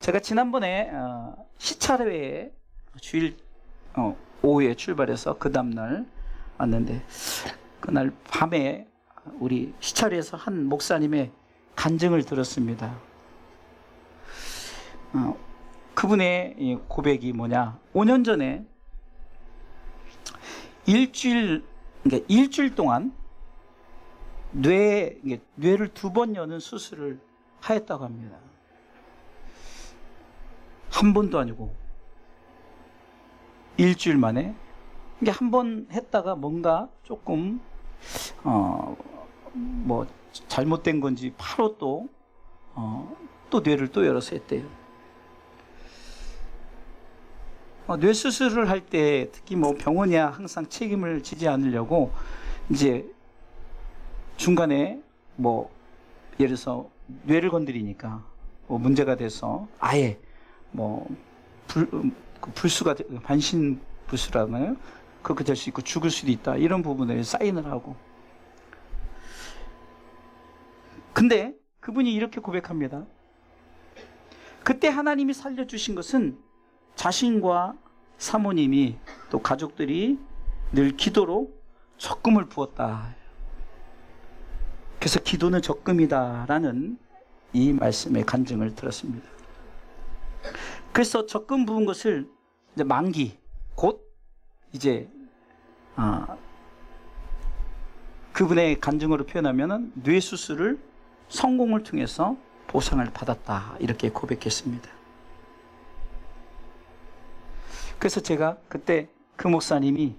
제가 지난번에 시찰회에 주일 오후에 출발해서 그 다음날 왔는데, 그날 밤에 우리 시찰회에서 한 목사님의 간증을 들었습니다. 그분의 고백이 뭐냐, 5년 전에 일주일 동안 뇌를 2번 여는 수술을 하였다고 합니다. 한 번도 아니고 일주일 만에. 이게 한 번 했다가 뭔가 조금 뭐 잘못된 건지 바로 또 뇌를 또 열어서 했대요. 뇌 수술을 할 때 특히 뭐 병원이야 항상 책임을 지지 않으려고 이제 중간에 뭐 예를 들어서 뇌를 건드리니까 뭐 문제가 돼서 아예 뭐 불수가 반신 불수라나요? 그렇게 될 수 있고 죽을 수도 있다, 이런 부분에 사인을 하고. 근데 그분이 이렇게 고백합니다. 그때 하나님이 살려주신 것은 자신과 사모님이 또 가족들이 늘 기도로 적금을 부었다. 그래서 기도는 적금이다라는 이 말씀의 간증을 들었습니다. 그래서 적금 부은 것을 이제 만기 곧 이제 그분의 간증으로 표현하면은 뇌 수술을 성공을 통해서 보상을 받았다, 이렇게 고백했습니다. 그래서 제가 그때 그 목사님이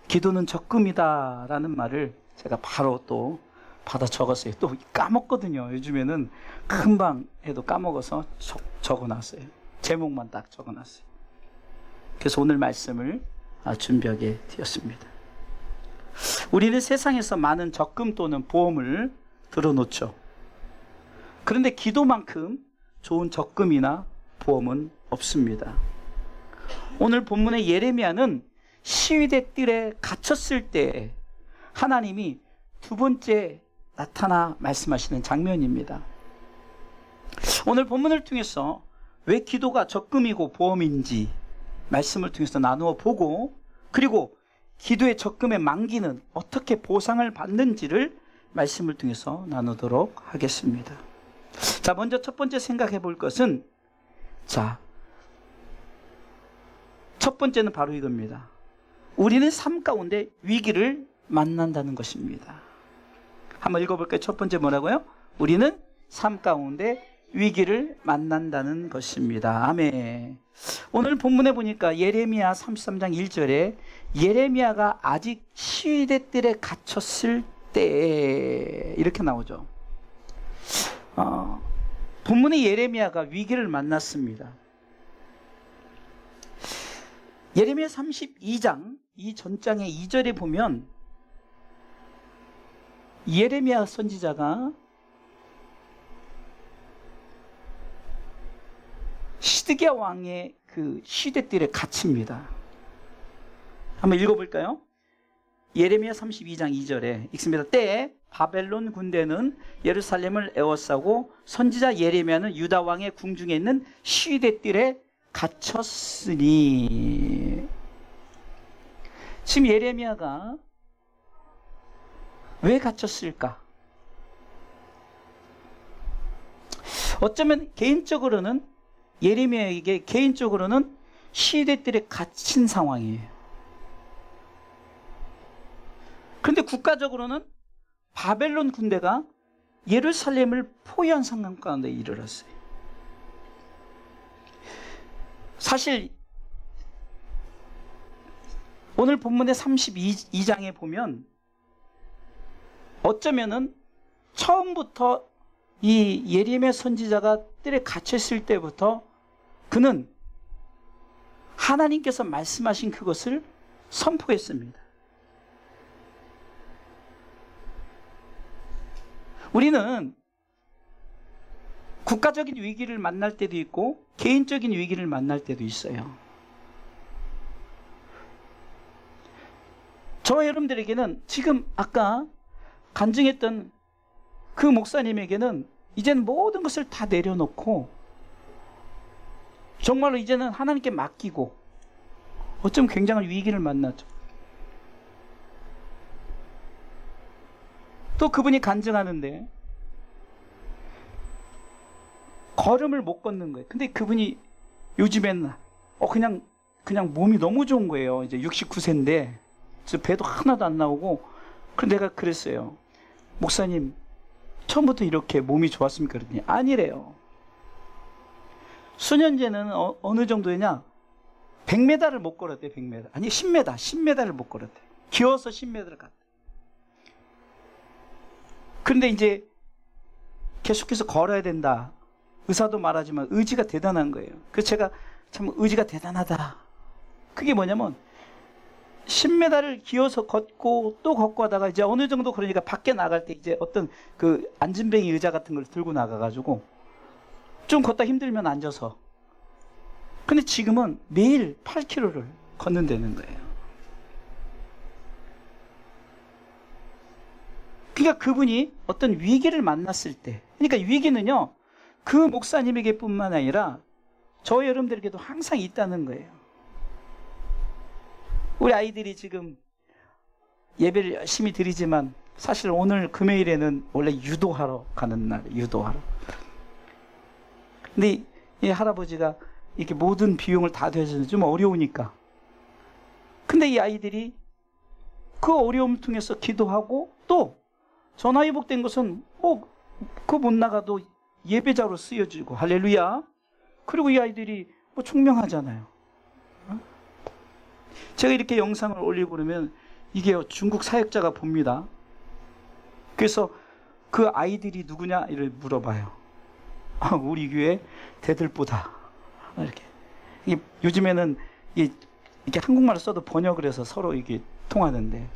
기도는 적금이다라는 말을 제가 바로 또 받아 적었어요. 또 까먹거든요. 요즘에는 금방 해도 까먹어서 적어놨어요. 제목만 딱 적어놨어요. 그래서 오늘 말씀을 준비하게 되었습니다. 우리는 세상에서 많은 적금 또는 보험을 들어놓죠. 그런데 기도만큼 좋은 적금이나 보험은 없습니다. 오늘 본문의 예레미야는 시위대 뜰에 갇혔을 때 하나님이 2번째 나타나 말씀하시는 장면입니다. 오늘 본문을 통해서 왜 기도가 적금이고 보험인지 말씀을 통해서 나누어 보고, 그리고 기도의 적금의 만기는 어떻게 보상을 받는지를 말씀을 통해서 나누도록 하겠습니다. 자, 먼저 첫 번째 생각해 볼 것은, 첫 번째는 바로 이겁니다. 우리는 삶 가운데 위기를 만난다는 것입니다. 한번 읽어볼까요? 첫 번째 뭐라고요? 우리는 삶 가운데 위기를 만난다는 것입니다. 아멘. 오늘 본문에 보니까 예레미야 33장 1절에 예레미야가 아직 시위대 뜰에 갇혔을 때, 이렇게 나오죠. 본문의 예레미야가 위기를 만났습니다. 예레미야 32장 이 전장의 2절에 보면 예레미야 선지자가 시드기야 왕의 그 시대뜰에 갇힙니다. 한번 읽어볼까요? 예레미야 32장 2절에 읽습니다. 때에 바벨론 군대는 예루살렘을 에워싸고 선지자 예레미야는 유다 왕의 궁중에 있는 시대뜰에 갇혔으니. 지금 예레미야가 왜 갇혔을까? 어쩌면 예레미야에게 개인적으로는 시대뜰에 갇힌 상황이에요. 그런데 국가적으로는 바벨론 군대가 예루살렘을 포위한 상황 가운데 이르렀어요. 사실 오늘 본문의 32장에 보면 어쩌면은 처음부터 이 예레미야 선지자가 뜰에 갇혔을 때부터 그는 하나님께서 말씀하신 그것을 선포했습니다. 우리는 국가적인 위기를 만날 때도 있고 개인적인 위기를 만날 때도 있어요. 저와 여러분들에게는 지금 아까 간증했던 그 목사님에게는 이제는 모든 것을 다 내려놓고 정말로 이제는 하나님께 맡기고 어쩌면 굉장한 위기를 만나죠. 또 그분이 간증하는데 걸음을 못 걷는 거예요. 근데 그분이 요즘에는 그냥 몸이 너무 좋은 거예요. 이제 69세인데 배도 하나도 안 나오고. 그래서 내가 그랬어요. 목사님, 처음부터 이렇게 몸이 좋았습니까? 그랬더니 아니래요. 수년제는 어느 정도냐? 100m를 못 걸었대. 100m. 아니 10m를 못 걸었대. 기어서 10m를 갔대. 근데 이제 계속해서 걸어야 된다. 의사도 말하지만 의지가 대단한 거예요. 그래서 제가 참 의지가 대단하다. 그게 뭐냐면 10m를 기어서 걷고 또 걷고 하다가 이제 어느 정도 그러니까 밖에 나갈 때 이제 어떤 그 안진뱅이 의자 같은 걸 들고 나가가지고 좀 걷다 힘들면 앉아서. 근데 지금은 매일 8km를 걷는다는 거예요. 그러니까 그분이 어떤 위기를 만났을 때, 그러니까 위기는요, 그 목사님에게 뿐만 아니라 저 여러분들에게도 항상 있다는 거예요. 우리 아이들이 지금 예배를 열심히 드리지만 사실 오늘 금요일에는 원래 유도하러 가는 날, 유도하러. 근데 이 할아버지가 이렇게 모든 비용을 다 대줘서 좀 어려우니까. 근데 이 아이들이 그 어려움 통해서 기도하고 또 전화 회복된 것은 그 못 나가도 예배자로 쓰여지고 할렐루야. 그리고 이 아이들이 총명하잖아요. 제가 이렇게 영상을 올리고 그러면 이게 중국 사역자가 봅니다. 그래서 그 아이들이 누구냐 이를 물어봐요. 우리 교회 대들보다 이렇게. 요즘에는 이렇게 한국말을 써도 번역을 해서 서로 이게 통하는데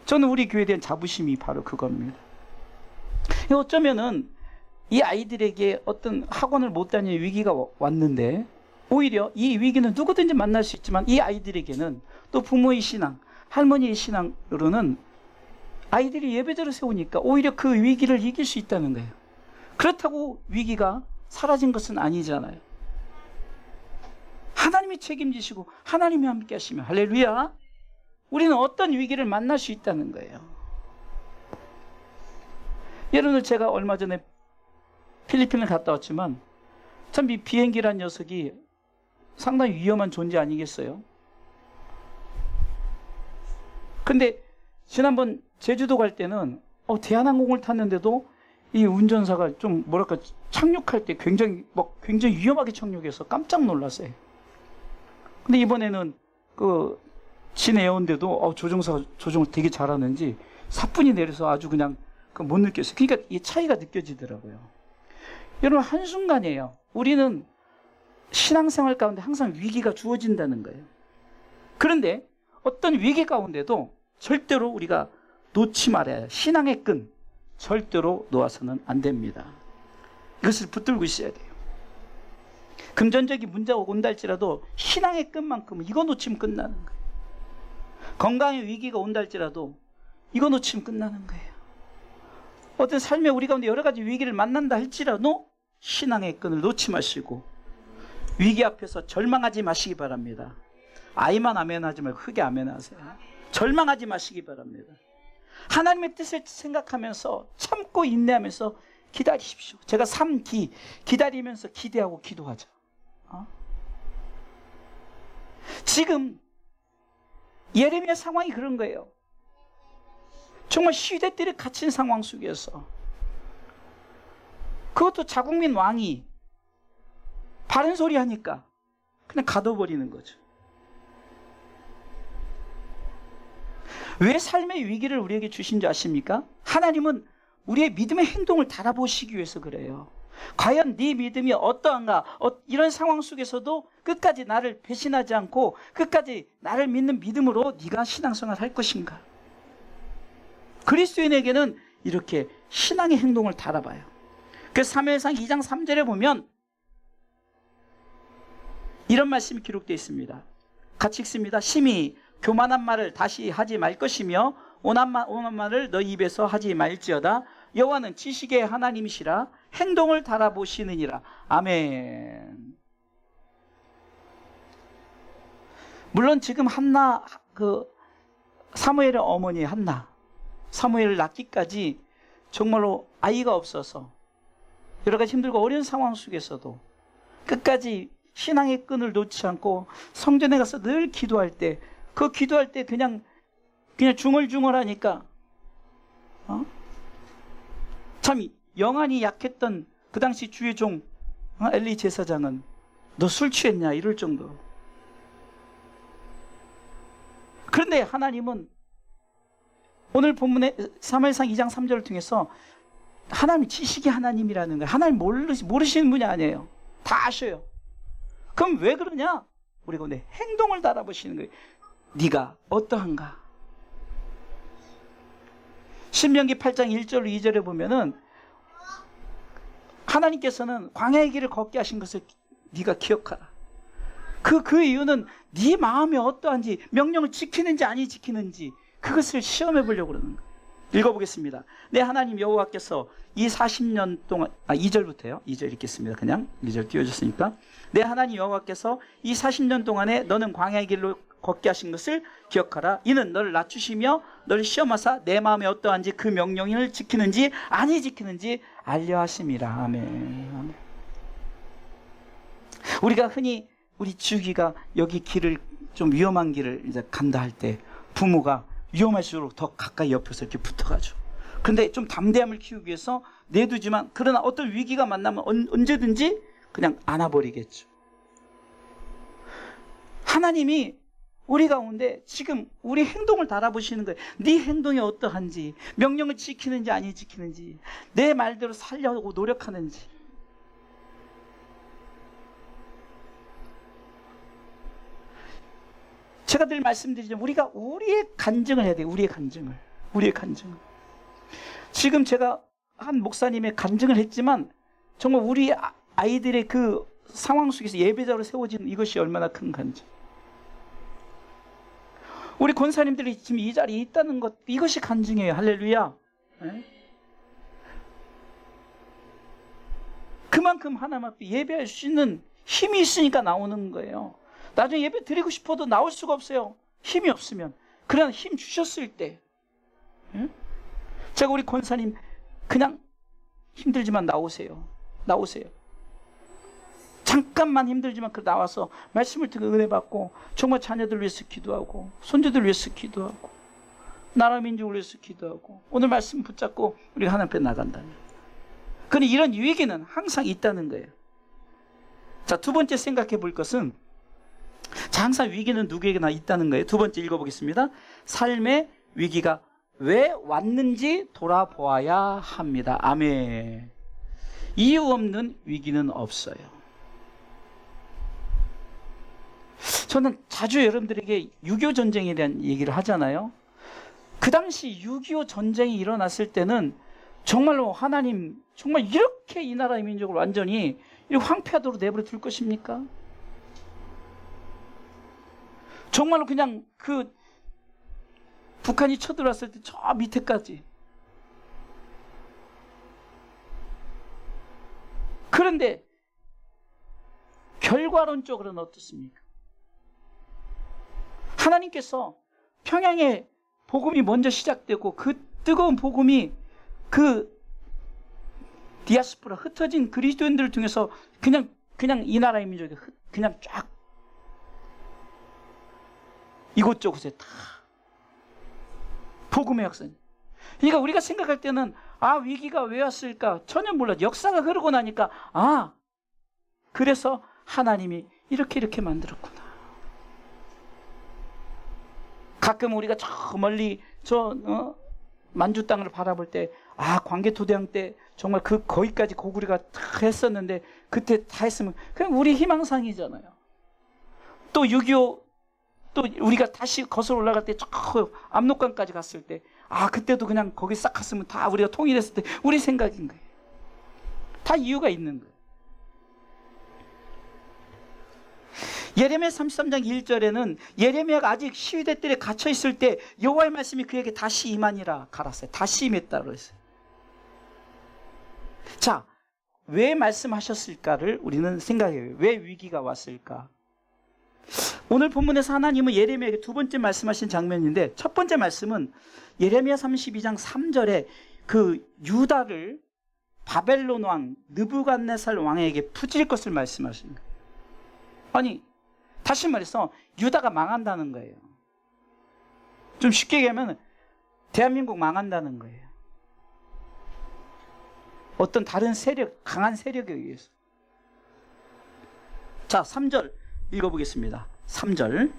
저는 우리 교회에 대한 자부심이 바로 그겁니다. 어쩌면은 이 아이들에게 어떤 학원을 못 다니는 위기가 왔는데 오히려 이 위기는 누구든지 만날 수 있지만 이 아이들에게는 또 부모의 신앙, 할머니의 신앙으로는 아이들이 예배자를 세우니까 오히려 그 위기를 이길 수 있다는 거예요. 그렇다고 위기가 사라진 것은 아니잖아요. 하나님이 책임지시고 하나님이 함께 하시면 할렐루야. 우리는 어떤 위기를 만날 수 있다는 거예요. 여러분들 제가 얼마 전에 필리핀을 갔다 왔지만 참 이 비행기란 녀석이 상당히 위험한 존재 아니겠어요? 근데 지난번 제주도 갈 때는 대한항공을 탔는데도 이 운전사가 좀 뭐랄까 착륙할 때 굉장히 위험하게 착륙해서 깜짝 놀랐어요. 근데 이번에는 그 진에어인데도 조종사가 조종을 되게 잘하는지 사뿐히 내려서 아주 그냥 못 느꼈어요. 그러니까 이 차이가 느껴지더라고요. 여러분 한순간이에요. 우리는 신앙생활 가운데 항상 위기가 주어진다는 거예요. 그런데 어떤 위기 가운데도 절대로 우리가 놓지 말아야 해요. 신앙의 끈 절대로 놓아서는 안 됩니다. 이것을 붙들고 있어야 돼요. 금전적인 문제가 온다 할지라도 신앙의 끈만큼은 이거 놓치면 끝나는 거예요. 건강의 위기가 온다 할지라도 이거 놓치면 끝나는 거예요. 어떤 삶에 우리 가운데 여러 가지 위기를 만난다 할지라도 신앙의 끈을 놓지 마시고 위기 앞에서 절망하지 마시기 바랍니다. 아이만 아멘하지 말고 크게 아멘하세요. 절망하지 마시기 바랍니다. 하나님의 뜻을 생각하면서 참고 인내하면서 기다리십시오. 제가 3기 기다리면서 기대하고 기도하자. 지금 예레미야 상황이 그런 거예요. 정말 시대들이 갇힌 상황 속에서 그것도 자국민 왕이 바른 소리 하니까 그냥 가둬버리는 거죠. 왜 삶의 위기를 우리에게 주신 줄 아십니까? 하나님은 우리의 믿음의 행동을 달아보시기 위해서 그래요. 과연 네 믿음이 어떠한가? 이런 상황 속에서도 끝까지 나를 배신하지 않고 끝까지 나를 믿는 믿음으로 네가 신앙생활을 할 것인가? 그리스도인에게는 이렇게 신앙의 행동을 달아봐요. 그래서 사무엘상 2장 3절에 보면 이런 말씀이 기록되어 있습니다. 같이 읽습니다. 심히 교만한 말을 다시 하지 말 것이며 온한 말을 너 입에서 하지 말지어다. 여호와는 지식의 하나님이시라 행동을 달아보시느니라. 아멘. 물론 지금 한나, 사무엘의 어머니 한나, 사무엘을 낳기까지 정말로 아이가 없어서 여러 가지 힘들고 어려운 상황 속에서도 끝까지 신앙의 끈을 놓지 않고 성전에 가서 늘 기도할 때, 그 기도할 때 그냥 중얼중얼하니까 참 영안이 약했던 그 당시 주의 종 엘리 제사장은 너 술 취했냐 이럴 정도. 그런데 하나님은 오늘 본문의 사무엘상 2장 3절을 통해서 하나님이 지식의 하나님이라는 거예요. 하나님 모르시는 분이 아니에요. 다 아셔요. 그럼 왜 그러냐? 우리가 내 행동을 달아보시는 거예요. 네가 어떠한가? 신명기 8장 1절 2절에 보면은 하나님께서는 광야의 길을 걷게 하신 것을 네가 기억하라. 그 이유는 네 마음이 어떠한지, 명령을 지키는지 아니 지키는지 그것을 시험해 보려고 그러는 거예요. 읽어보겠습니다. 내 하나님 여호와께서 이 40년 동안 2절부터요. 2절 읽겠습니다. 그냥 2절 띄워줬으니까. 내 하나님 여호와께서 이 40년 동안에 너는 광야의 길로 걷게 하신 것을 기억하라. 이는 너를 낮추시며 너를 시험하사 내 마음이 어떠한지 그 명령을 지키는지 아니 지키는지 알려 하심이라. 아멘. 우리가 흔히 우리 지우기가 여기 길을 좀 위험한 길을 이제 간다 할 때 부모가 위험할수록 더 가까이 옆에서 이렇게 붙어가지고, 그런데 좀 담대함을 키우기 위해서 내두지만 그러나 어떤 위기가 만나면 언제든지 그냥 안아버리겠죠. 하나님이 우리 가운데 지금 우리 행동을 달아보시는 거예요. 네 행동이 어떠한지, 명령을 지키는지 아니 지키는지, 내 말대로 살려고 노력하는지. 제가 늘 말씀드리지만 우리가 우리의 간증을 해야 돼요. 우리의 간증을. 지금 제가 한 목사님의 간증을 했지만 정말 우리 아이들의 그 상황 속에서 예배자로 세워진 이것이 얼마나 큰 간증. 우리 권사님들이 지금 이 자리에 있다는 것, 이것이 간증이에요. 할렐루야. 네? 그만큼 하나님 앞에 예배할 수 있는 힘이 있으니까 나오는 거예요. 나중에 예배 드리고 싶어도 나올 수가 없어요. 힘이 없으면. 그러나 힘 주셨을 때. 네? 제가 우리 권사님 그냥 힘들지만 나오세요. 잠깐만 힘들지만 그 나와서 말씀을 듣고 은혜 받고 정말 자녀들 위해서 기도하고 손주들 위해서 기도하고 나라 민족을 위해서 기도하고 오늘 말씀 붙잡고 우리가 하나님 앞에 나간다면, 그런데 이런 위기는 항상 있다는 거예요. 자, 두 번째 생각해 볼 것은, 자, 항상 위기는 누구에게나 있다는 거예요. 두 번째 읽어보겠습니다. 삶의 위기가 왜 왔는지 돌아보아야 합니다. 아멘. 이유 없는 위기는 없어요. 저는 자주 여러분들에게 6.25 전쟁에 대한 얘기를 하잖아요. 그 당시 6.25 전쟁이 일어났을 때는 정말로 하나님 정말 이렇게 이 나라의 민족을 완전히 이렇게 황폐하도록 내버려 둘 것입니까? 정말로 그냥 그 북한이 쳐들어왔을 때 저 밑에까지. 그런데 결과론적으로는 어떻습니까? 하나님께서 평양에 복음이 먼저 시작되고 그 뜨거운 복음이 그 디아스포라 흩어진 그리스도인들을 통해서 그냥 이 나라의 민족이 그냥 쫙 이곳저곳에 다 복음의 역사. 그러니까 우리가 생각할 때는 위기가 왜 왔을까 전혀 몰라. 역사가 흐르고 나니까 그래서 하나님이 이렇게 만들었구나. 가끔 우리가 저 멀리 만주 땅을 바라볼 때 광개토대왕 때 정말 거기까지 고구려가 다 했었는데 그때 다 했으면 그냥 우리 희망상이잖아요. 또 6.25 또 우리가 다시 거슬러 올라갈 때 저 압록강까지 갔을 때 그때도 그냥 거기 싹 갔으면 다 우리가 통일했을 때 우리 생각인 거예요. 다 이유가 있는 거예요. 예레미야 33장 1절에는 예레미야가 아직 시위대 뜰에 갇혀 있을 때 여호와의 말씀이 그에게 다시 임하니라 갈았어요. 다시 임했다고 했어요. 자, 왜 말씀하셨을까를 우리는 생각해요. 왜 위기가 왔을까? 오늘 본문에서 하나님은 예레미야에게 두 번째 말씀하신 장면인데, 첫 번째 말씀은 예레미야 32장 3절에 그 유다를 바벨론 왕 느부갓네살 왕에게 부질 것을 말씀하시는 거예요. 아니, 다시 말해서 유다가 망한다는 거예요. 좀 쉽게 얘기하면 대한민국 망한다는 거예요. 어떤 다른 세력, 강한 세력에 의해서. 자, 3절 읽어보겠습니다. 3절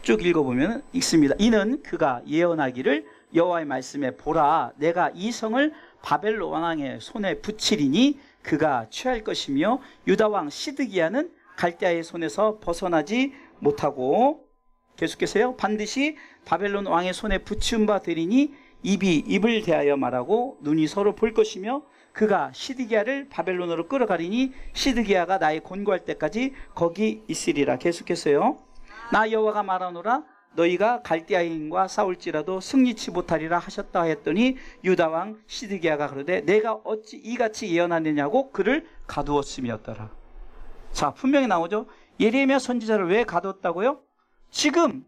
쭉 읽어보면 읽습니다. 이는 그가 예언하기를 여호와의 말씀에 보라, 내가 이 성을 바벨론 왕의 손에 붙이리니 그가 취할 것이며 유다 왕 시드기야는 갈대아의 손에서 벗어나지 못하고, 계속해서요, 반드시 바벨론 왕의 손에 붙임 바 되리니 입이 입을 대하여 말하고 눈이 서로 볼 것이며 그가 시드기야를 바벨론으로 끌어가리니 시드기야가 나의 권고할 때까지 거기 있으리라. 계속해서요, 나 여호와가 말하노라, 너희가 갈대아인과 싸울지라도 승리치 못하리라 하셨다 했더니 유다 왕 시드기야가 그러되 내가 어찌 이같이 예언하느냐고 그를 가두었음이었더라. 자, 분명히 나오죠. 예레미야 선지자를 왜 가두었다고요? 지금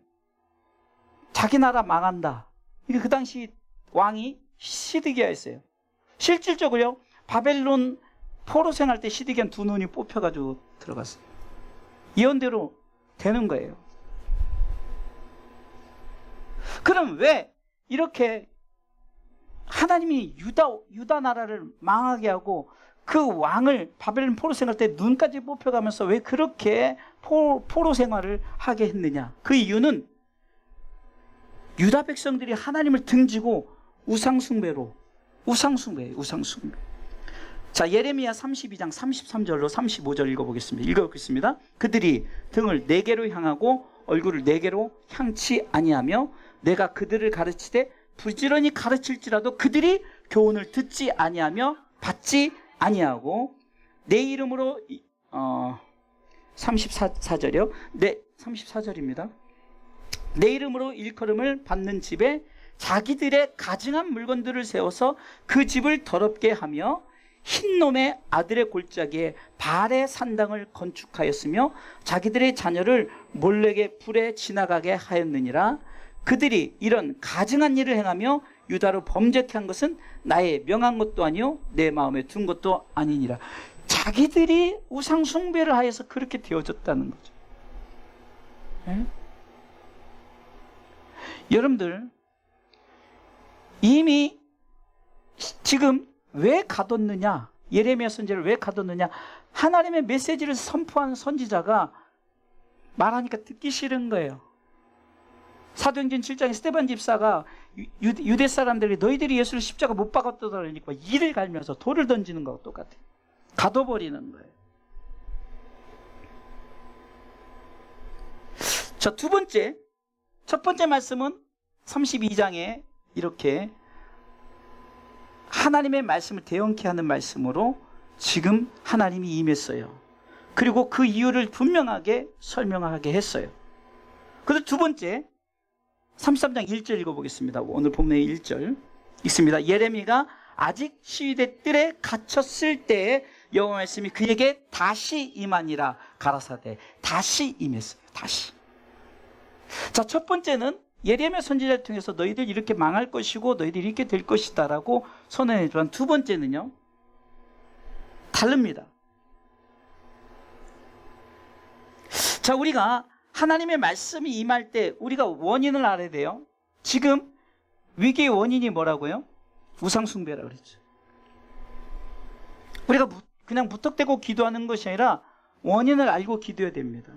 자기 나라 망한다. 그 당시 왕이 시드기야였어요. 실질적으로 바벨론 포로 생활 때 시드기야는 두 눈이 뽑혀가지고 들어갔어요. 예언대로 되는 거예요. 그럼 왜 이렇게 하나님이 유다 나라를 망하게 하고 그 왕을 바벨론 포로 생활 때 눈까지 뽑혀가면서 왜 그렇게 포로 생활을 하게 했느냐? 그 이유는 유다 백성들이 하나님을 등지고 우상숭배예요. 우상숭배. 자, 예레미야 32장 33절로 35절 읽어보겠습니다. 그들이 등을 내게로 향하고 얼굴을 내게로 향치 아니하며 내가 그들을 가르치되 부지런히 가르칠지라도 그들이 교훈을 듣지 아니하며 받지 아니하고 내 이름으로 34절이요. 34절입니다. 내 이름으로 일컬음을 받는 집에 자기들의 가증한 물건들을 세워서 그 집을 더럽게 하며 흰놈의 아들의 골짜기에 발의 산당을 건축하였으며 자기들의 자녀를 몰래게 불에 지나가게 하였느니라. 그들이 이런 가증한 일을 행하며 유다로 범죄케 한 것은 나의 명한 것도 아니요 내 마음에 둔 것도 아니니라. 자기들이 우상 숭배를 하여서 그렇게 되어졌다는 거죠. 네? 여러분들, 이미 지금 왜 가뒀느냐, 예레미야 선지자를 왜 가뒀느냐, 하나님의 메시지를 선포한 선지자가 말하니까 듣기 싫은 거예요. 사도행전 7장에 스데반 집사가 유대 사람들이 너희들이 예수를 십자가 못 박았다 그러니까 이를 갈면서 돌을 던지는 거하고 똑같아요. 가둬버리는 거예요. 자, 첫 번째 말씀은 32장에 이렇게 하나님의 말씀을 대언케 하는 말씀으로 지금 하나님이 임했어요. 그리고 그 이유를 분명하게 설명하게 했어요. 그리고 두 번째, 33장 1절 읽어보겠습니다. 오늘 본문의 1절 있습니다. 예레미야가 아직 시위대 뜰에 갇혔을 때에 여호와 말씀이 그에게 다시 임하니라 가라사대. 다시 임했어요. 다시. 자, 첫 번째는 예레미야 선지자를 통해서 너희들 이렇게 망할 것이고 너희들 이렇게 될 것이다 라고 선언했지만, 두 번째는요, 다릅니다. 자, 우리가 하나님의 말씀이 임할 때 우리가 원인을 알아야 돼요. 지금 위기의 원인이 뭐라고요? 우상숭배라고 그랬죠. 우리가 그냥 무턱대고 기도하는 것이 아니라 원인을 알고 기도해야 됩니다.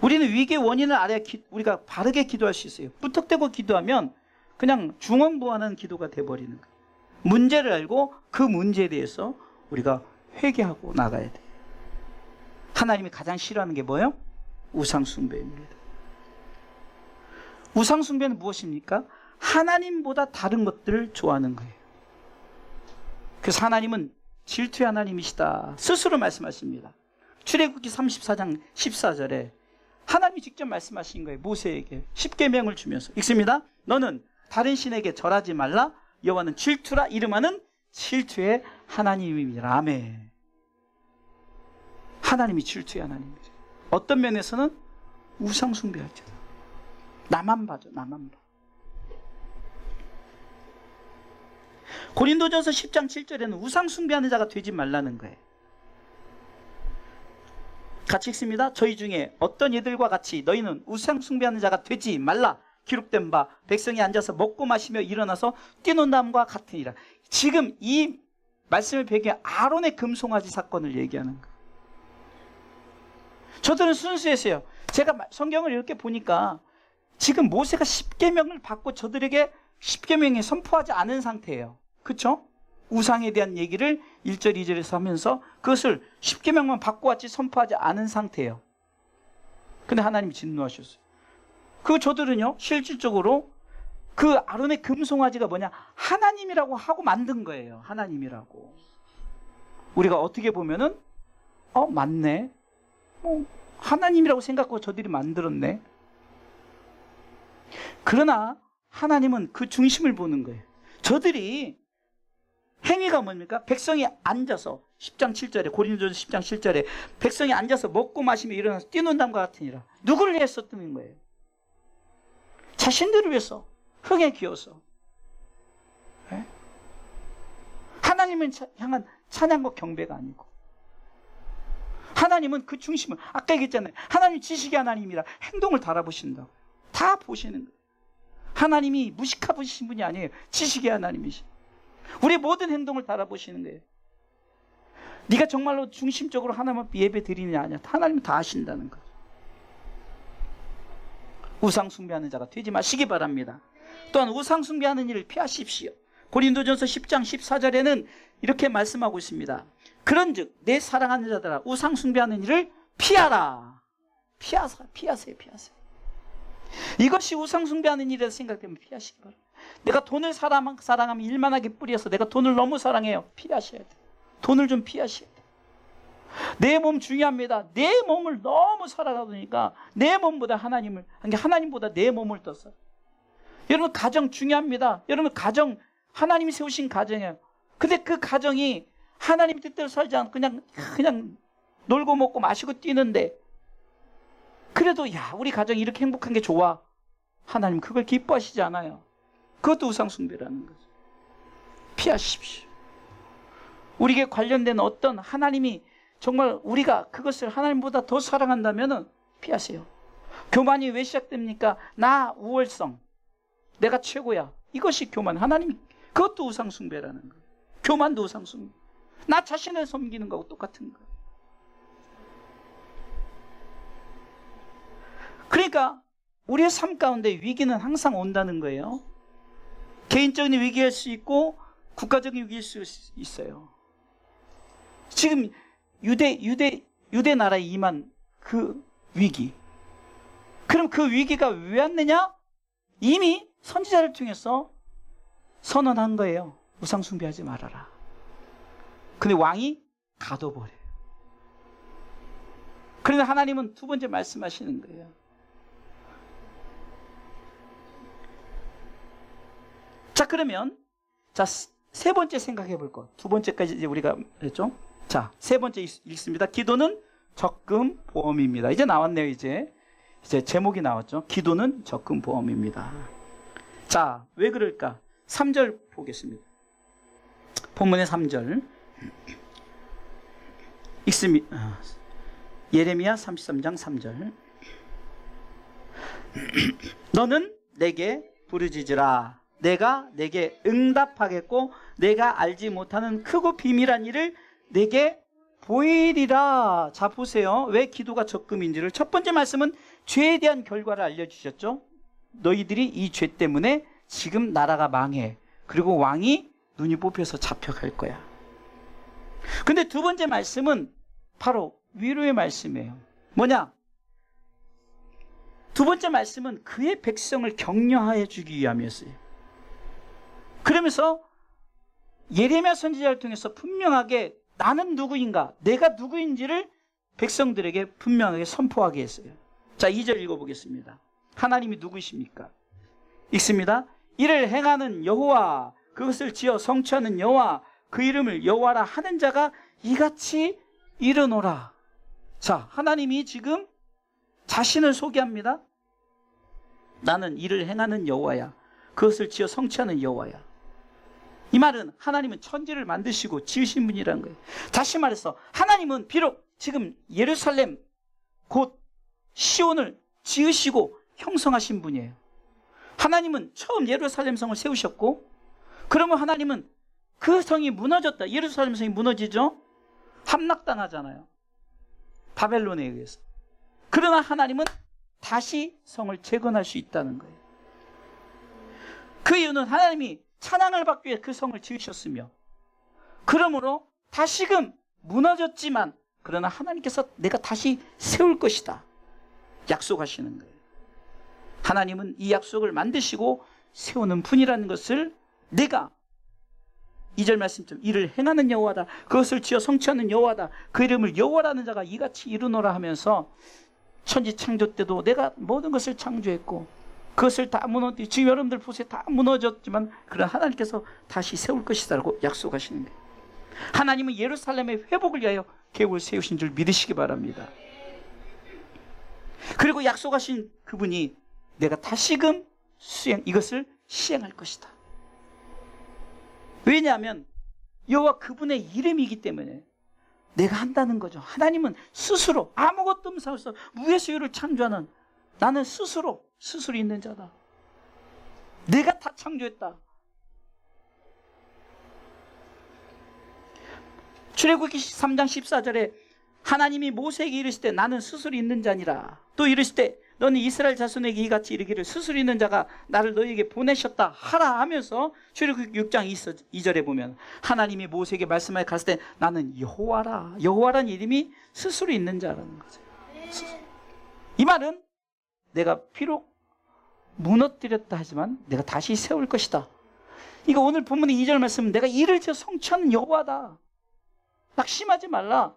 우리는 위기의 원인을 알아야 우리가 바르게 기도할 수 있어요. 무턱대고 기도하면 그냥 중언부언하는 기도가 돼버리는 거예요. 문제를 알고 그 문제에 대해서 우리가 회개하고 나가야 돼요. 하나님이 가장 싫어하는 게 뭐예요? 우상숭배입니다. 우상숭배는 무엇입니까? 하나님보다 다른 것들을 좋아하는 거예요. 그래서 하나님은 질투의 하나님이시다 스스로 말씀하십니다. 출애굽기 34장 14절에 하나님이 직접 말씀하신 거예요. 모세에게 10계명을 주면서 읽습니다. 너는 다른 신에게 절하지 말라. 여호와는 질투라 이름하는 질투의 하나님입니다. 아멘. 하나님이 질투의 하나님이죠. 어떤 면에서는 우상 숭배하잖아. 나만 봐줘, 나만 봐. 고린도전서 10장 7절에는 우상 숭배하는 자가 되지 말라는 거예요. 같이 읽습니다. 저희 중에 어떤 이들과 같이 너희는 우상 숭배하는 자가 되지 말라. 기록된 바 백성이 앉아서 먹고 마시며 일어나서 뛰논담과 같으니라. 지금 이 말씀을 배경에 아론의 금송아지 사건을 얘기하는 거예요. 저들은 순수했어요. 제가 성경을 이렇게 보니까 지금 모세가 10계명을 받고 저들에게 10계명에 선포하지 않은 상태예요. 그렇죠? 우상에 대한 얘기를 1절 2절에서 하면서 그것을 10계명만 받고 왔지 선포하지 않은 상태예요. 근데 하나님이 진노하셨어요. 그 저들은요, 실질적으로 그 아론의 금송아지가 뭐냐? 하나님이라고 하고 만든 거예요. 하나님이라고. 우리가 어떻게 보면은 맞네. 하나님이라고 생각하고 저들이 만들었네. 그러나 하나님은 그 중심을 보는 거예요. 저들이 행위가 뭡니까? 백성이 앉아서 10장 7절에 고린도전서 10장 7절에 백성이 앉아서 먹고 마시며 일어나서 뛰논담과 같으니라. 누구를 위해서 뜨는 거예요? 자신들을 위해서, 흥에 기어서. 네? 하나님을 향한 찬양과 경배가 아니고, 하나님은 그 중심을, 아까 얘기했잖아요. 하나님 지식의 하나님이라 행동을 달아보신다고. 다 보시는 거예요. 하나님이 무식하신 분이 아니에요. 지식의 하나님이시. 우리의 모든 행동을 달아보시는 거예요. 네가 정말로 중심적으로 하나님 앞에 예배 드리느냐 아니야. 하나님은 다 아신다는 거죠. 우상 숭배하는 자가 되지 마시기 바랍니다. 또한 우상 숭배하는 일을 피하십시오. 고린도전서 10장 14절에는 이렇게 말씀하고 있습니다. 그런즉 내 사랑하는 자들아 우상 숭배하는 일을 피하라. 피하세요. 이것이 우상 숭배하는 일이라고 생각되면 피하시기 바랍니다. 내가 돈을 사랑하면 일만하게 뿌려서 내가 돈을 너무 사랑해요. 피하셔야 돼요. 돈을 좀 피하셔야 돼요. 내 몸 중요합니다. 내 몸을 너무 사랑하니까 내 몸보다 하나님보다 내 몸을 더 사랑해요. 여러분 가정 중요합니다. 여러분 가정 하나님이 세우신 가정이에요. 근데 그 가정이 하나님 뜻대로 살지 않고 그냥 놀고 먹고 마시고 뛰는데 그래도 우리 가정이 이렇게 행복한 게 좋아. 하나님 그걸 기뻐하시지 않아요. 그것도 우상숭배라는 거죠. 피하십시오. 우리에게 관련된 어떤 하나님이 정말 우리가 그것을 하나님보다 더 사랑한다면 피하세요. 교만이 왜 시작됩니까? 나 우월성, 내가 최고야. 이것이 교만. 하나님 그것도 우상숭배라는 거예요. 교만도 우상숭배. 나 자신을 섬기는 거하고 똑같은 거예요. 그러니까 우리의 삶 가운데 위기는 항상 온다는 거예요. 개인적인 위기일 수 있고 국가적인 위기일 수 있어요. 지금 유대 나라에 임한 그 위기. 그럼 그 위기가 왜 왔느냐? 이미 선지자를 통해서 선언한 거예요. 우상 숭배하지 말아라. 근데 왕이 가둬버려요. 그런데 하나님은 두 번째 말씀하시는 거예요. 자, 그러면 세 번째 생각해 볼 것. 두 번째까지 이제 우리가 했죠. 자, 세 번째 읽습니다. 기도는 적금 보험입니다. 이제 나왔네요. 이제 제목이 나왔죠. 기도는 적금 보험입니다. 자, 왜 그럴까? 3절 보겠습니다. 본문의 3절 읽습니다. 예레미야 33장 3절. 너는 내게 부르짖으라. 내가 내게 응답하겠고 내가 알지 못하는 크고 비밀한 일을 내게 보이리라. 자, 보세요. 왜 기도가 적금인지를. 첫 번째 말씀은 죄에 대한 결과를 알려주셨죠. 너희들이 이 죄 때문에 지금 나라가 망해. 그리고 왕이 눈이 뽑혀서 잡혀갈 거야. 근데 두 번째 말씀은 바로 위로의 말씀이에요. 뭐냐? 두 번째 말씀은 그의 백성을 격려해 주기 위함이었어요. 그러면서 예레미야 선지자를 통해서 분명하게 나는 누구인가, 내가 누구인지를 백성들에게 분명하게 선포하게 했어요. 자, 2절 읽어보겠습니다. 하나님이 누구이십니까? 읽습니다. 이를 행하는 여호와, 그것을 지어 성취하는 여호와, 그 이름을 여호와라 하는 자가 이같이 이르노라. 자, 하나님이 지금 자신을 소개합니다. 나는 이를 행하는 여호와야. 그것을 지어 성취하는 여호와야. 이 말은 하나님은 천지를 만드시고 지으신 분이라는 거예요. 다시 말해서 하나님은 비록 지금 예루살렘 곧 시온을 지으시고 형성하신 분이에요. 하나님은 처음 예루살렘 성을 세우셨고, 그러면 하나님은 그 성이 무너졌다. 예루살렘 성이 무너지죠. 함락당하잖아요. 바벨론에 의해서. 그러나 하나님은 다시 성을 재건할 수 있다는 거예요. 그 이유는 하나님이 찬양을 받기 위해 그 성을 지으셨으며, 그러므로 다시금 무너졌지만 그러나 하나님께서 내가 다시 세울 것이다 약속하시는 거예요. 하나님은 이 약속을 만드시고 세우는 분이라는 것을 내가 2절 말씀처럼 이를 행하는 여호와다. 그것을 지어 성취하는 여호와다. 그 이름을 여호와라는 자가 이같이 이루노라 하면서 천지 창조 때도 내가 모든 것을 창조했고 그것을 다 무너뜨리, 지금 여러분들 보세요. 다 무너졌지만 그러나 하나님께서 다시 세울 것이다라고 약속하시는 거예요. 하나님은 예루살렘의 회복을 위하여 계획을 세우신 줄 믿으시기 바랍니다. 그리고 약속하신 그분이 내가 다시금 이것을 시행할 것이다. 왜냐하면 여호와 그분의 이름이기 때문에 내가 한다는 거죠. 하나님은 스스로 아무것도 없어서 무에서 유를 창조하는, 나는 스스로 있는 자다. 내가 다 창조했다. 출애굽기 3장 14절에 하나님이 모세에게 이르실 때 나는 스스로 있는 자니라. 또 이르실 때 너는 이스라엘 자손에게 이같이 이르기를 스스로 있는 자가 나를 너희에게 보내셨다 하라 하면서 출애굽기 6장 2절에 보면 하나님이 모세에게 말씀하여 갔을 때 나는 여호와라. 여호와라는 이름이 스스로 있는 자라는 거죠. 이 말은 내가 비록 무너뜨렸다 하지만 내가 다시 세울 것이다. 이거 오늘 본문의 2절 말씀은 내가 이를 지어 성취하는 여호와다. 낙심하지 말라.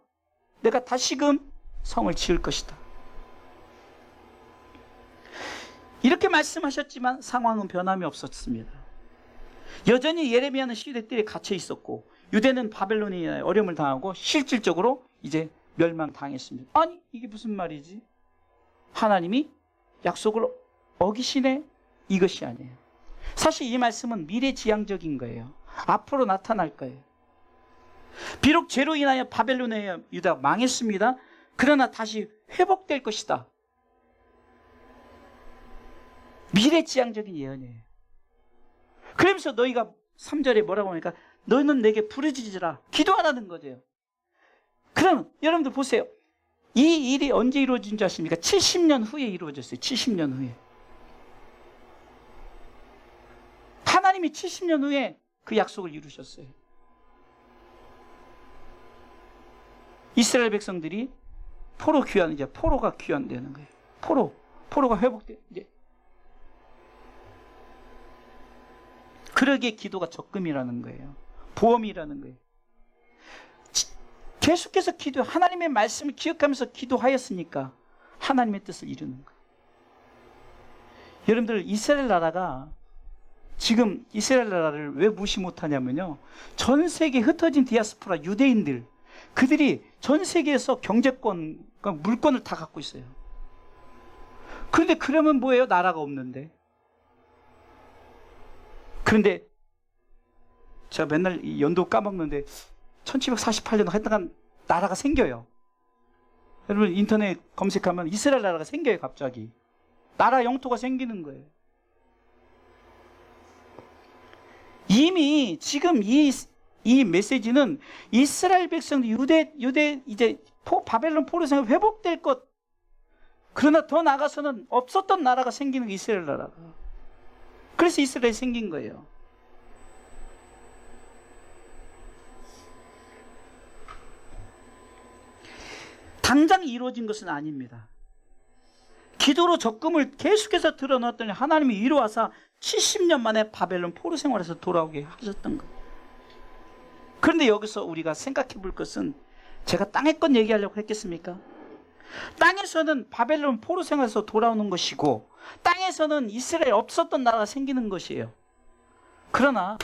내가 다시금 성을 지을 것이다. 이렇게 말씀하셨지만 상황은 변함이 없었습니다. 여전히 예레미야는 시대들에 갇혀 있었고 유대는 바벨론에 어려움을 당하고 실질적으로 이제 멸망당했습니다. 아니 이게 무슨 말이지? 하나님이 약속을 어기시네? 이것이 아니에요. 사실 이 말씀은 미래지향적인 거예요. 앞으로 나타날 거예요. 비록 죄로 인하여 바벨론의 유다가 망했습니다. 그러나 다시 회복될 것이다. 미래지향적인 예언이에요. 그러면서 너희가 3절에 뭐라고 하니까 너희는 내게 부르짖으라 기도하라는 거죠. 그럼 여러분들 보세요. 이 일이 언제 이루어진 줄 아십니까? 70년 후에 이루어졌어요. 70년 후에. 하나님이 70년 후에 그 약속을 이루셨어요. 이스라엘 백성들이 포로 귀환, 이제 포로가 귀환되는 거예요. 포로가 회복돼. 이제 그러기에 기도가 적금이라는 거예요. 보험이라는 거예요. 계속해서 하나님의 말씀을 기억하면서 기도하였으니까 하나님의 뜻을 이루는 거예요. 여러분들 이스라엘 나라가 지금 이스라엘 나라를 왜 무시 못하냐면요. 전 세계에 흩어진 디아스포라 유대인들, 그들이 전 세계에서 경제권, 그러니까 물권을 다 갖고 있어요. 그런데 그러면 뭐예요? 나라가 없는데. 그런데 제가 맨날 이 연도 까먹는데 1748년 하여튼 나라가 생겨요. 여러분 인터넷 검색하면 이스라엘 나라가 생겨요. 갑자기 나라 영토가 생기는 거예요. 이미 지금 이 메시지는 이스라엘 백성들 유대 이제 바벨론 포로성이 회복될 것, 그러나 더 나아가서는 없었던 나라가 생기는 게 이스라엘 나라가. 그래서 이스라엘이 생긴 거예요. 당장 이루어진 것은 아닙니다. 기도로 적금을 계속해서 들어놨더니 하나님이 이루어서 70년 만에 바벨론 포로 생활에서 돌아오게 하셨던 거예요. 그런데 여기서 우리가 생각해 볼 것은, 제가 땅의 것 얘기하려고 했겠습니까? 땅에서는 바벨론 포로 생활에서 돌아오는 것이고 땅에서는 이스라엘 없었던 나라가 생기는 것이에요. 그러나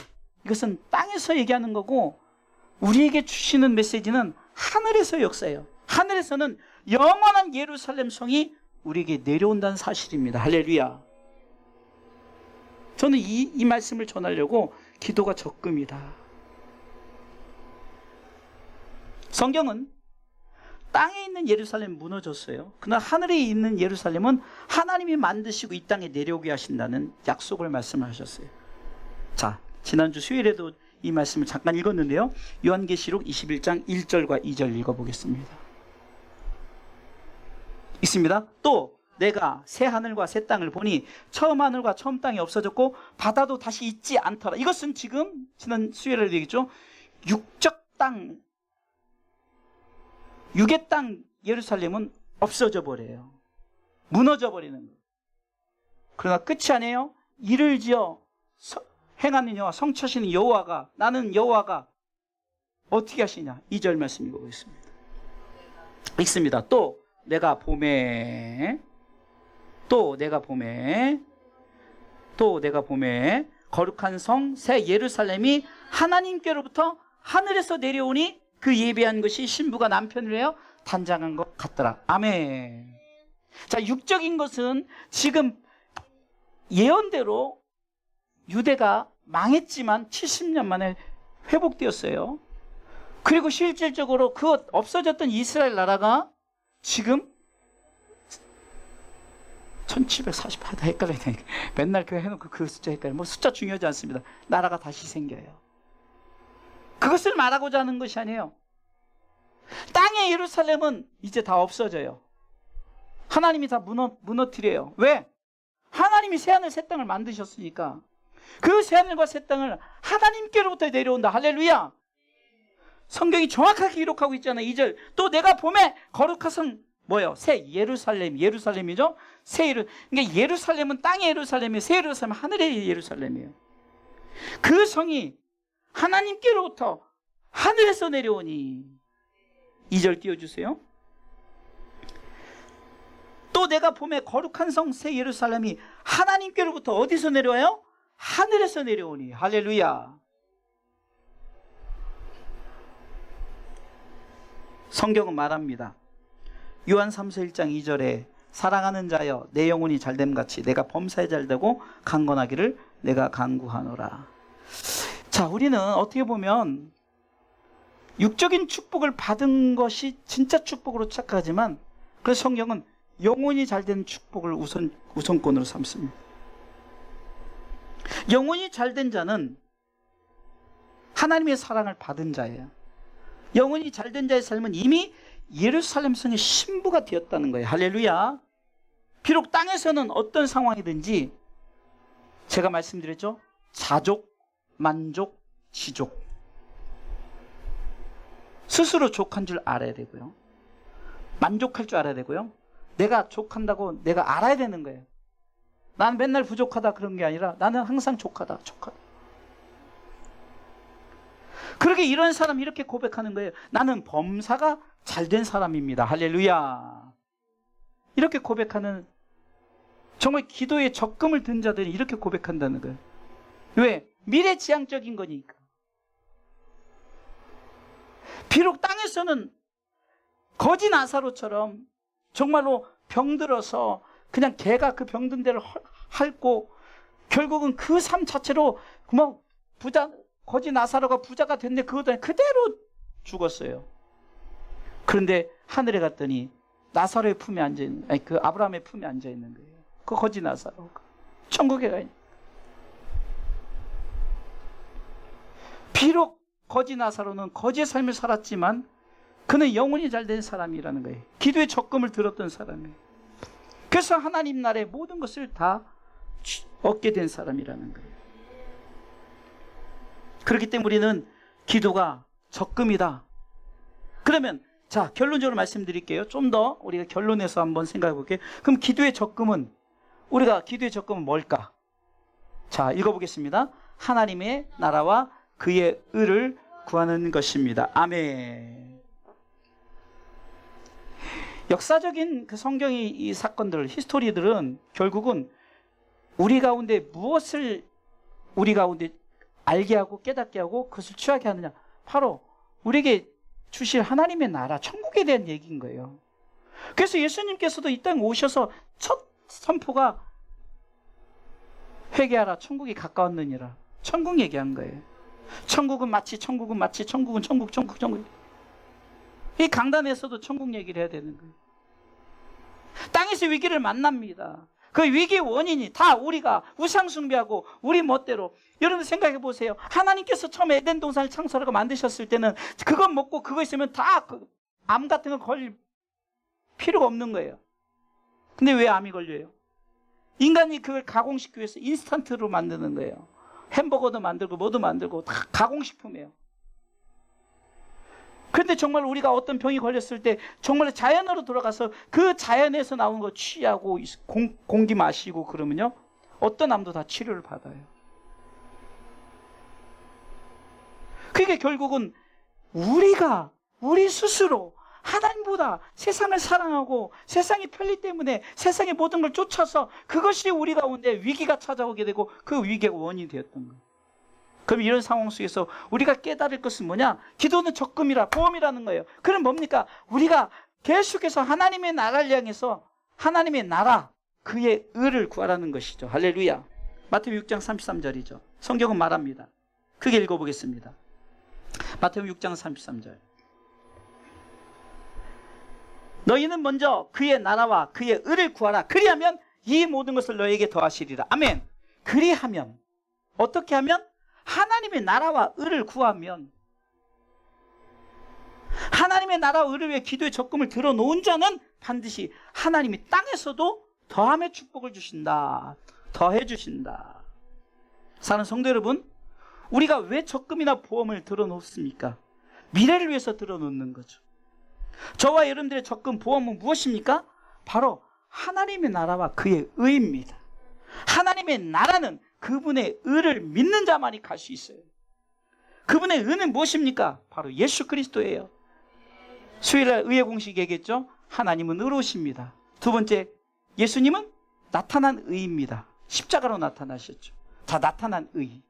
이것은 땅에서 얘기하는 거고 우리에게 주시는 메시지는 하늘에서 역사예요. 하늘에서는 영원한 예루살렘 성이 우리에게 내려온다는 사실입니다. 할렐루야. 저는 이 말씀을 전하려고 기도가 적금이다. 성경은 땅에 있는 예루살렘 무너졌어요. 그러나 하늘에 있는 예루살렘은 하나님이 만드시고 이 땅에 내려오게 하신다는 약속을 말씀하셨어요. 자, 지난주 수요일에도 이 말씀을 잠깐 읽었는데요. 요한계시록 21장 1절과 2절 읽어보겠습니다. 있습니다. 또 내가 새 하늘과 새 땅을 보니 처음 하늘과 처음 땅이 없어졌고 바다도 다시 있지 않더라. 이것은 지금 지난 수요일에도 얘기했죠. 육적 땅, 육의 땅 예루살렘은 없어져 버려요. 무너져 버리는 거예요. 그러나 끝이 아니에요. 이를 지어 행하는 여호와, 성취하시는 여호와가, 나는 여호와가 어떻게 하시냐. 2절 말씀 읽어보겠습니다. 읽습니다. 또 내가 봄에 거룩한 성 새 예루살렘이 하나님께로부터 하늘에서 내려오니 그 예배한 것이 신부가 남편을 위하여 단장한 것 같더라. 아멘. 자, 육적인 것은 지금 예언대로 유대가 망했지만 70년 만에 회복되었어요. 그리고 실질적으로 그 없어졌던 이스라엘 나라가 지금 1748, 다 헷갈려요. 맨날 교회 해놓고 그 숫자 헷갈려요. 뭐 숫자 중요하지 않습니다. 나라가 다시 생겨요. 그것을 말하고자 하는 것이 아니에요. 땅의 예루살렘은 이제 다 없어져요. 하나님이 다 무너뜨려요. 왜? 하나님이 새하늘 새 땅을 만드셨으니까. 그 새하늘과 새 땅을 하나님께로부터 내려온다. 할렐루야. 성경이 정확하게 기록하고 있잖아요. 2절. 또 내가 봄에 거룩한 뭐예요? 새 예루살렘이죠. 그러니까 예루살렘은 땅의 예루살렘이에요. 새 예루살렘은 하늘의 예루살렘이에요. 그 성이 하나님께로부터 하늘에서 내려오니. 2절 띄워주세요. 또 내가 봄에 거룩한 성 새 예루살렘이 하나님께로부터 어디서 내려와요? 하늘에서 내려오니. 할렐루야. 성경은 말합니다. 요한 3서 1장 2절에 사랑하는 자여 내 영혼이 잘됨같이 내가 범사에 잘되고 강건하기를 내가 간구하노라. 자, 우리는 어떻게 보면 육적인 축복을 받은 것이 진짜 축복으로 착각하지만 그래서 성경은 영혼이 잘된 축복을 우선권으로 삼습니다. 영혼이 잘된 자는 하나님의 사랑을 받은 자예요. 영혼이 잘된 자의 삶은 이미 예루살렘 성의 신부가 되었다는 거예요. 할렐루야. 비록 땅에서는 어떤 상황이든지 제가 말씀드렸죠. 자족, 만족, 지족. 스스로 족한 줄 알아야 되고요. 만족할 줄 알아야 되고요. 내가 족한다고 내가 알아야 되는 거예요. 난 맨날 부족하다 그런 게 아니라 나는 항상 족하다. 그러게 이런 사람이 이렇게 고백하는 거예요. 나는 범사가 잘된 사람입니다. 할렐루야. 이렇게 고백하는, 정말 기도에 적금을 든 자들이 이렇게 고백한다는 거예요. 왜? 미래지향적인 거니까. 비록 땅에서는 거지 나사로처럼 정말로 병들어서 그냥 개가 그 병든 데를 핥고 결국은 그 삶 자체로 뭐 거지 나사로가 부자가 됐는데 그것도 그대로 죽었어요. 그런데 하늘에 갔더니 나사로의 품에 앉아있는, 아니 그 아브라함의 품에 앉아있는 거예요. 그 거지 나사로가 천국에 가 있는. 비록 거지 나사로는 거지의 삶을 살았지만 그는 영혼이 잘된 사람이라는 거예요. 기도의 적금을 들었던 사람이에요. 그래서 하나님 나라의 모든 것을 다 얻게 된 사람이라는 거예요. 그렇기 때문에 우리는 기도가 적금이다. 그러면 자, 결론적으로 말씀드릴게요. 좀 더 우리가 결론에서 한번 생각해 볼게요. 그럼 기도의 적금은 뭘까? 자, 읽어보겠습니다. 하나님의 나라와 그의 의를 구하는 것입니다. 아멘. 역사적인 그 성경의 이 사건들, 히스토리들은 결국은 우리 가운데 무엇을 우리 가운데 알게 하고 깨닫게 하고 그것을 취하게 하느냐. 바로 우리에게 주실 하나님의 나라, 천국에 대한 얘기인 거예요. 그래서 예수님께서도 이 땅에 오셔서 첫 선포가 회개하라, 천국이 가까웠느니라. 천국 얘기한 거예요. 천국은 마치 천국은 천국. 이 강단에서도 천국 얘기를 해야 되는 거예요. 땅에서 위기를 만납니다. 그 위기의 원인이 다 우리가 우상숭배하고 우리 멋대로. 여러분 생각해 보세요. 하나님께서 처음에 에덴 동산을 창설하고 만드셨을 때는 그것 먹고 그거 있으면 다 암 같은 거 걸릴 필요가 없는 거예요. 근데 왜 암이 걸려요? 인간이 그걸 가공시키기 위해서 인스턴트로 만드는 거예요. 햄버거도 만들고 뭐도 만들고 다 가공식품이에요. 그런데 정말 우리가 어떤 병이 걸렸을 때 정말 자연으로 돌아가서 그 자연에서 나온 거 취하고 공기 마시고 그러면요, 어떤 암도 다 치료를 받아요. 그게 결국은 우리 스스로 하나님보다 세상을 사랑하고 세상이 편리 때문에 세상의 모든 걸 쫓아서 그것이 우리 가운데 위기가 찾아오게 되고 그 위기가 원인이 되었던 거예요. 그럼 이런 상황 속에서 우리가 깨달을 것은 뭐냐? 기도는 적금이라, 보험이라는 거예요. 그럼 뭡니까? 우리가 계속해서 하나님의 나라를 향해서 하나님의 나라, 그의 의를 구하라는 것이죠. 할렐루야. 마태복음 6장 33절이죠. 성경은 말합니다. 크게 읽어보겠습니다. 마태복음 6장 33절. 너희는 먼저 그의 나라와 그의 의를 구하라. 그리하면 이 모든 것을 너에게 더하시리라. 아멘. 그리하면, 어떻게 하면? 하나님의 나라와 의를 구하면, 하나님의 나라와 의를 위해 기도의 적금을 들어놓은 자는 반드시 하나님이 땅에서도 더함의 축복을 주신다. 더해 주신다. 사랑하는 성도 여러분, 우리가 왜 적금이나 보험을 들어놓습니까? 미래를 위해서 들어놓는 거죠. 저와 여러분들의 적금, 보험은 무엇입니까? 바로 하나님의 나라와 그의 의입니다. 하나님의 나라는 그분의 의를 믿는 자만이 갈 수 있어요. 그분의 의는 무엇입니까? 바로 예수 그리스도예요. 수요일날 의의 공식 얘기했죠. 하나님은 의로우십니다. 두 번째, 예수님은 나타난 의입니다. 십자가로 나타나셨죠. 자, 나타난 의.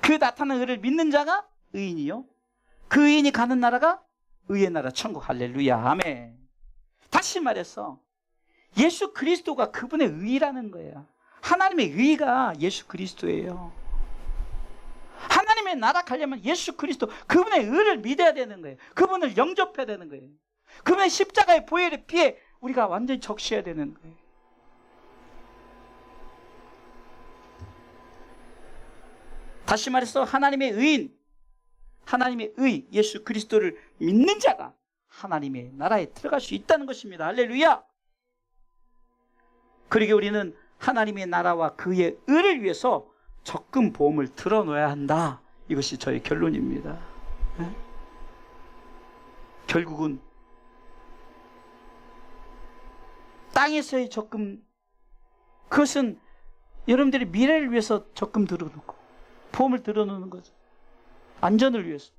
그 나타난 의를 믿는 자가 의인이요, 그 의인이 가는 나라가 의의 나라, 천국. 할렐루야. 아멘. 다시 말해서 예수 그리스도가 그분의 의라는 거예요. 하나님의 의가 예수 그리스도예요. 하나님의 나라 가려면 예수 그리스도, 그분의 의를 믿어야 되는 거예요. 그분을 영접해야 되는 거예요. 그분의 십자가의 보혈의 피에 우리가 완전히 적셔야 되는 거예요. 다시 말해서 하나님의 의인, 하나님의 의, 예수 그리스도를 믿는 자가 하나님의 나라에 들어갈 수 있다는 것입니다. 할렐루야. 그러기에 우리는 하나님의 나라와 그의 의를 위해서 적금 보험을 들어놓아야 한다. 이것이 저의 결론입니다. 네? 결국은 땅에서의 적금, 그것은 여러분들이 미래를 위해서 적금 들어놓고 보험을 들어놓는 거죠. 안전을 위해서.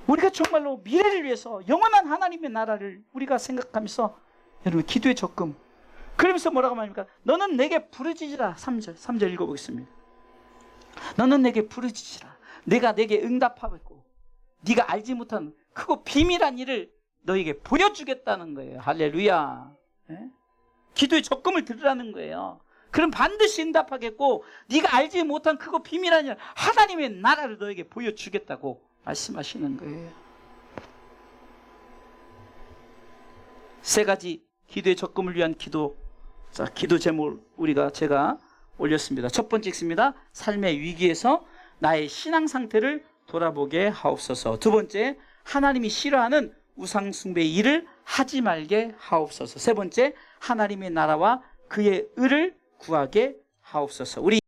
우리가 정말로 미래를 위해서 영원한 하나님의 나라를 우리가 생각하면서, 여러분, 기도의 적금. 그러면서 뭐라고 말합니까? 너는 내게 부르짖으라. 3절 읽어보겠습니다. 너는 내게 부르짖으라. 내가 내게 응답하겠고 네가 알지 못한 크고 비밀한 일을 너에게 보여주겠다는 거예요. 할렐루야. 네? 기도의 적금을 들으라는 거예요. 그럼 반드시 응답하겠고 네가 알지 못한 크고 비밀한 일, 하나님의 나라를 너에게 보여주겠다고 말씀하시는 거예요. 세 가지 기도의 적금을 위한 기도. 자, 기도 제목 제가 올렸습니다. 첫 번째 읽습니다. 삶의 위기에서 나의 신앙 상태를 돌아보게 하옵소서. 두 번째, 하나님이 싫어하는 우상 숭배의 일을 하지 말게 하옵소서. 세 번째, 하나님의 나라와 그의 의를 구하게 하옵소서. 우리